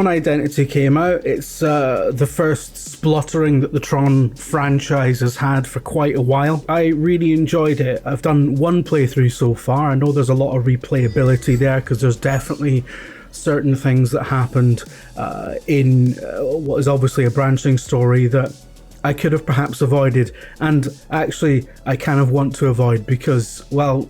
Tron Identity came out. It's the first spluttering that the Tron franchise has had for quite a while. I really enjoyed it. I've done one playthrough so far. I know there's a lot of replayability there because there's definitely certain things that happened in what is obviously a branching story that I could have perhaps avoided, and actually I kind of want to avoid because, well,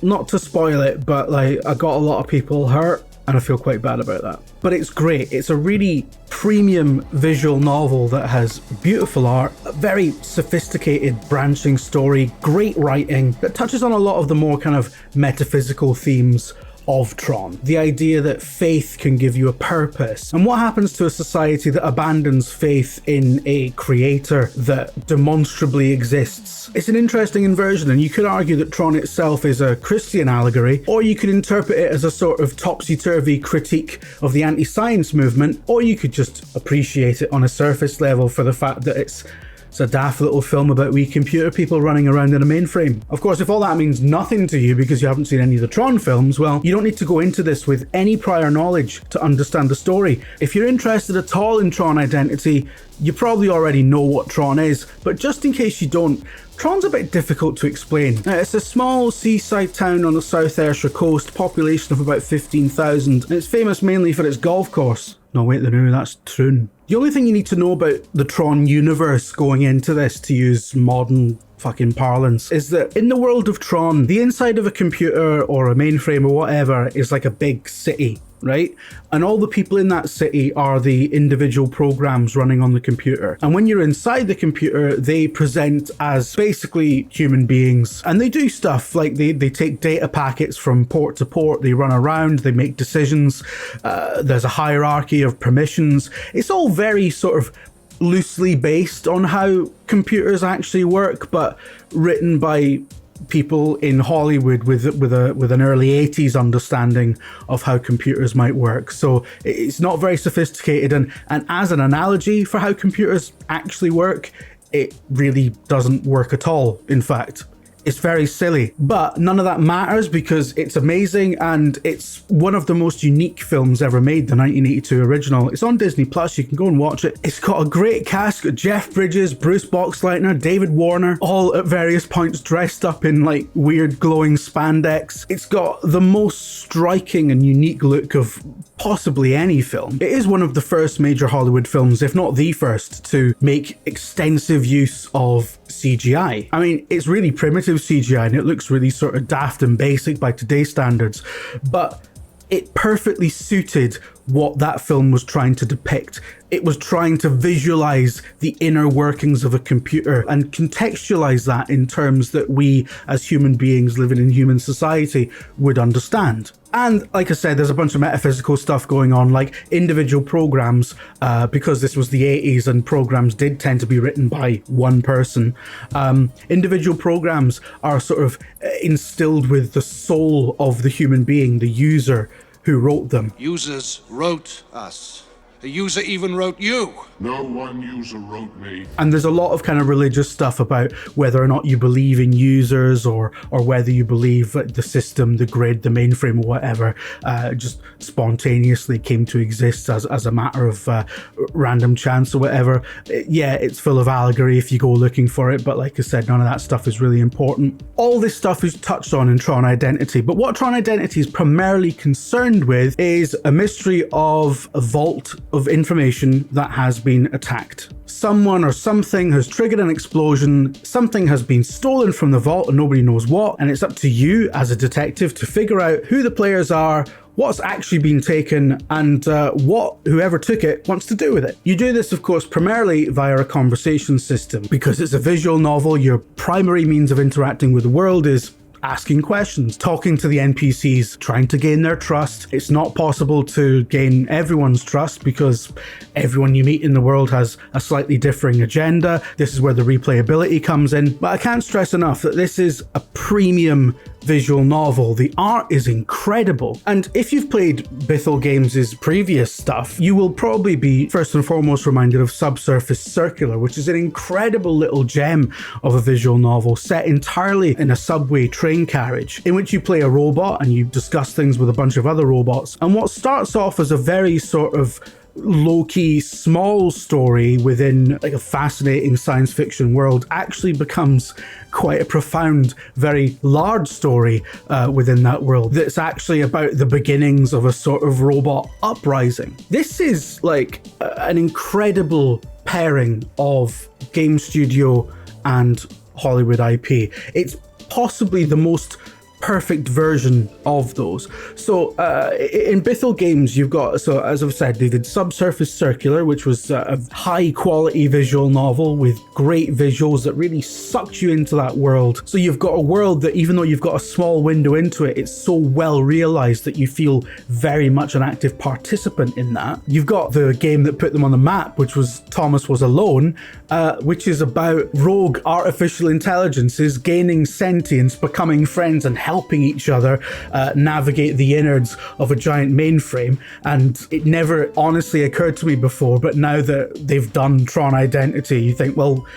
not to spoil it, but like I got a lot of people hurt and I feel quite bad about that. But it's great. It's a really premium visual novel that has beautiful art, a very sophisticated branching story, great writing that touches on a lot of the more kind of metaphysical themes of Tron. The idea that faith can give you a purpose, and what happens to a society that abandons faith in a creator that demonstrably exists. It's an interesting inversion, and you could argue that Tron itself is a Christian allegory, or you could interpret it as a sort of topsy-turvy critique of the anti-science movement, or you could just appreciate it on a surface level for the fact that it's a daft little film about wee computer people running around in a mainframe. Of course, if all that means nothing to you because you haven't seen any of the Tron films, well, you don't need to go into this with any prior knowledge to understand the story. If you're interested at all in Tron Identity, you probably already know what Tron is, but just in case you don't, Tron's a bit difficult to explain. It's a small seaside town on the South Ayrshire coast, population of about 15,000, and it's famous mainly for its golf course. No, wait, no, that's Troon. The only thing you need to know about the Tron universe going into this, to use modern fucking parlance, is that in the world of Tron, the inside of a computer or a mainframe or whatever is like a big city, right? And all the people in that city are the individual programs running on the computer. And when you're inside the computer, they present as basically human beings. And they do stuff like they take data packets from port to port, they run around, they make decisions. There's a hierarchy of permissions. It's all very sort of loosely based on how computers actually work, but written by people in Hollywood with an early 80s understanding of how computers might work. So it's not very sophisticated, and as an analogy for how computers actually work, it really doesn't work at all. In fact, it's very silly, but none of that matters because it's amazing and it's one of the most unique films ever made, the 1982 original. It's on Disney Plus, you can go and watch it. It's got a great cast, got Jeff Bridges, Bruce Boxleitner, David Warner, all at various points dressed up in like weird glowing spandex. It's got the most striking and unique look of possibly any film. It is one of the first major Hollywood films, if not the first, to make extensive use of CGI. I mean, it's really primitive CGI and it looks really sort of daft and basic by today's standards, but it perfectly suited what that film was trying to depict. It was trying to visualize the inner workings of a computer and contextualize that in terms that we as human beings living in human society would understand. And like I said, there's a bunch of metaphysical stuff going on, like individual programs, because this was the 80s and programs did tend to be written by one person. Individual programs are sort of instilled with the soul of the human being, the user who wrote them. Users wrote us. A user even wrote you. No one user wrote me. And there's a lot of kind of religious stuff about whether or not you believe in users or whether you believe the system, the grid, the mainframe or whatever just spontaneously came to exist as a matter of random chance or whatever. Yeah, it's full of allegory if you go looking for it, but like I said, none of that stuff is really important. All this stuff is touched on in Tron Identity, but what Tron Identity is primarily concerned with is a mystery of a vault of information that has been attacked. Someone or something has triggered an explosion, something has been stolen from the vault and nobody knows what, and it's up to you as a detective to figure out who the players are, what's actually been taken, and what whoever took it wants to do with it. You do this, of course, primarily via a conversation system. Because it's a visual novel, your primary means of interacting with the world is asking questions, talking to the NPCs, trying to gain their trust. It's not possible to gain everyone's trust because everyone you meet in the world has a slightly differing agenda. This is where the replayability comes in. But I can't stress enough that this is a premium visual novel. The art is incredible. And if you've played Bithell Games' previous stuff, you will probably be first and foremost reminded of Subsurface Circular, which is an incredible little gem of a visual novel set entirely in a subway train carriage, in which you play a robot and you discuss things with a bunch of other robots. And what starts off as a very sort of low-key small story within like a fascinating science fiction world actually becomes quite a profound, very large story within that world that's actually about the beginnings of a sort of robot uprising. This is like an incredible pairing of game studio and Hollywood IP. It's possibly the most perfect version of those. So in Bithell Games, you've got, so as I've said, they did Subsurface Circular, which was a high quality visual novel with great visuals that really sucked you into that world. So you've got a world that, even though you've got a small window into it, it's so well realized that you feel very much an active participant in that. You've got the game that put them on the map, which was Thomas Was Alone, which is about rogue artificial intelligences gaining sentience, becoming friends, and helping each other navigate the innards of a giant mainframe. And it never honestly occurred to me before, but now that they've done Tron Identity, you think, well,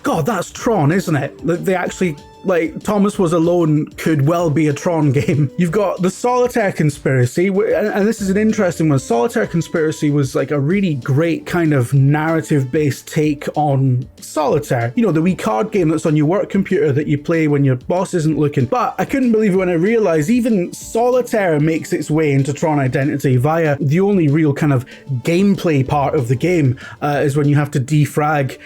God, that's Tron, isn't it? They actually, like, Thomas Was Alone could well be a Tron game. You've got the Solitaire Conspiracy, and this is an interesting one. Solitaire Conspiracy was like a really great kind of narrative-based take on Solitaire. You know, the wee card game that's on your work computer that you play when your boss isn't looking. But I couldn't believe it when I realized even Solitaire makes its way into Tron Identity via the only real kind of gameplay part of the game is when you have to defrag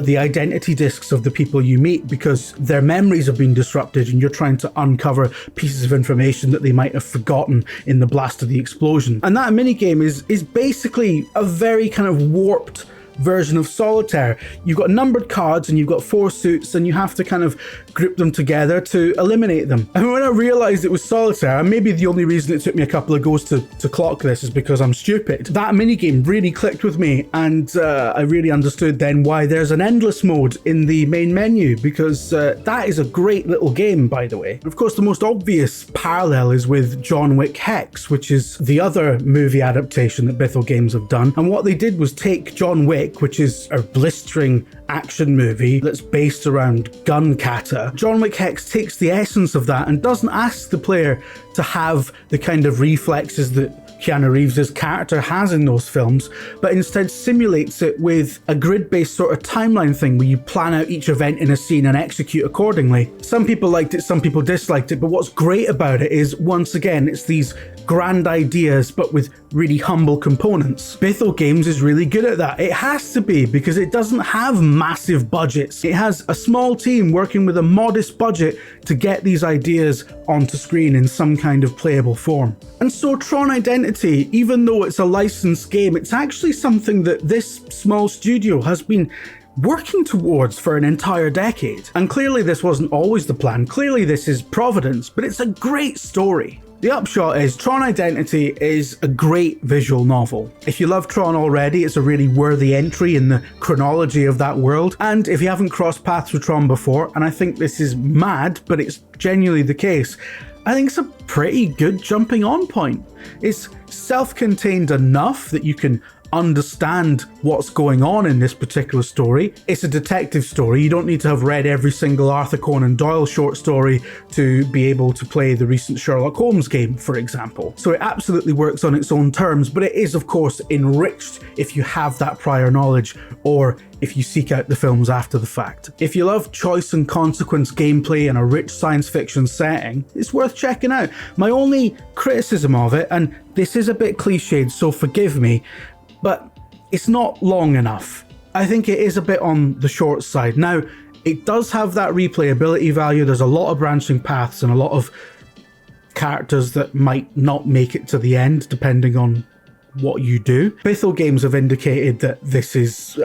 the identity discs of the people you meet because their memories have been disrupted and you're trying to uncover pieces of information that they might have forgotten in the blast of the explosion. And that minigame is basically a very kind of warped version of Solitaire. You've got numbered cards and you've got 4 suits and you have to kind of group them together to eliminate them. And when I realized it was Solitaire, and maybe the only reason it took me a couple of goes to clock this is because I'm stupid, that minigame really clicked with me, and I really understood then why there's an endless mode in the main menu, because that is a great little game, by the way. Of course, the most obvious parallel is with Wick Hex, which is the other movie adaptation that Bithell Games have done. And what they did was take John Wick, which is a blistering action movie that's based around gun kata. Wick Hex takes the essence of that and doesn't ask the player to have the kind of reflexes that Keanu Reeves' character has in those films, but instead simulates it with a grid-based sort of timeline thing where you plan out each event in a scene and execute accordingly. Some people liked it, some people disliked it, but what's great about it is, once again, it's these grand ideas but with really humble components. Bithell Games is really good at that. It has to be, because it doesn't have massive budgets. It has a small team working with a modest budget to get these ideas onto screen in some kind of playable form. And so Tron Identity, even though it's a licensed game, it's actually something that this small studio has been working towards for an entire decade. And clearly this wasn't always the plan. Clearly this is Providence, but it's a great story. The upshot is Tron Identity is a great visual novel. If you love Tron already, it's a really worthy entry in the chronology of that world. And if you haven't crossed paths with Tron before, and I think this is mad, but it's genuinely the case, I think it's a pretty good jumping on point. It's self-contained enough that you can understand what's going on in this particular story. It's a detective story. You don't need to have read every single Arthur Conan Doyle short story to be able to play the recent Sherlock Holmes game, for example. So it absolutely works on its own terms, but it is, of course, enriched if you have that prior knowledge or if you seek out the films after the fact. If you love choice and consequence gameplay and a rich science fiction setting, it's worth checking out. My only criticism of it, and this is a bit cliched, so forgive me, but it's not long enough. I think it is a bit on the short side. Now, it does have that replayability value. There's a lot of branching paths and a lot of characters that might not make it to the end, depending on what you do. Bithell Games have indicated that this is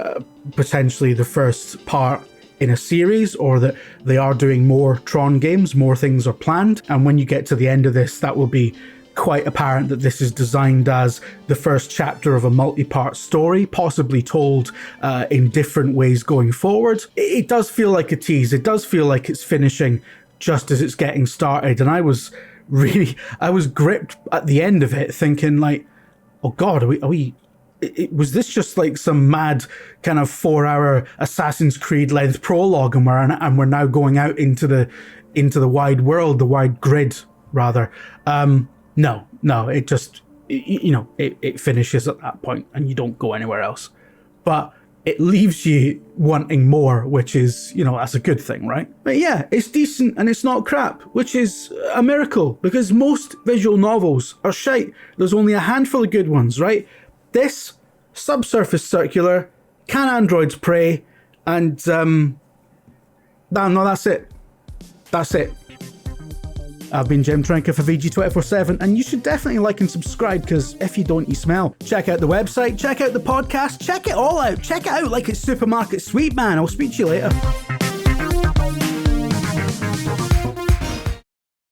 potentially the first part in a series, or that they are doing more Tron games, more things are planned. And when you get to the end of this, that will be quite apparent that this is designed as the first chapter of a multi-part story, possibly told in different ways going forward. It does feel like a tease. It does feel like it's finishing just as it's getting started. And I was gripped at the end of it thinking like, oh God, was this just like some mad kind of 4-hour Assassin's Creed length prologue and we're now going out into the wide world, the wide grid rather. No, it just, it finishes at that point and you don't go anywhere else. But it leaves you wanting more, which is, that's a good thing, right? But yeah, it's decent and it's not crap, which is a miracle because most visual novels are shite. There's only a handful of good ones, right? This, subsurface circular, can androids pray, and that's it. That's it. I've been Jim Trinker for VG247, and you should definitely like and subscribe, because if you don't, you smell. Check out the website, check out the podcast, check it all out. Check it out like it's Supermarket Sweet, man. I'll speak to you later.